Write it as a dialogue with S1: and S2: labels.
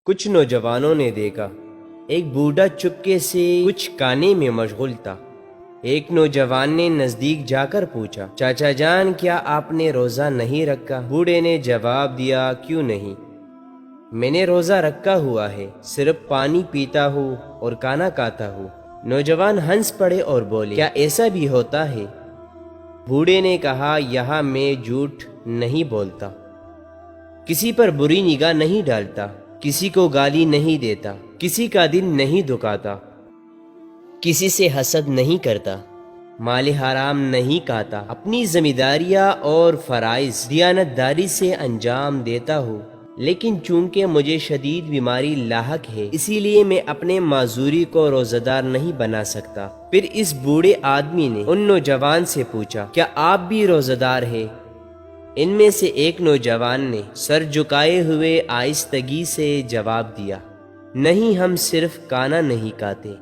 S1: کچھ نوجوانوں نے دیکھا ایک بوڑھا چپکے سے کچھ کانے میں مشغول تھا۔ ایک نوجوان نے نزدیک جا کر پوچھا، چاچا جان کیا آپ نے روزہ نہیں رکھا؟ بوڑھے نے جواب دیا، کیوں نہیں، میں نے روزہ رکھا ہوا ہے، صرف پانی پیتا ہوں اور کھانا کھاتا ہوں۔ نوجوان ہنس پڑے اور بولے، کیا ایسا بھی ہوتا ہے؟ بوڑھے نے کہا، یہاں میں جھوٹ نہیں بولتا، کسی پر بری نگاہ نہیں ڈالتا، کسی کو گالی نہیں دیتا، کسی کا دل نہیں دکھاتا، کسی سے حسد نہیں کرتا، مال حرام نہیں کھاتا، اپنی ذمہ داریاں اور فرائض دیانت داری سے انجام دیتا ہوں، لیکن چونکہ مجھے شدید بیماری لاحق ہے اسی لیے میں اپنے معذوری کو روزہ دار نہیں بنا سکتا۔ پھر اس بوڑھے آدمی نے ان نوجوان سے پوچھا، کیا آپ بھی روزہ دار ہیں؟ ان میں سے ایک نوجوان نے سر جھکائے ہوئے آہستگی سے جواب دیا، نہیں، ہم صرف کھانا نہیں کھاتے،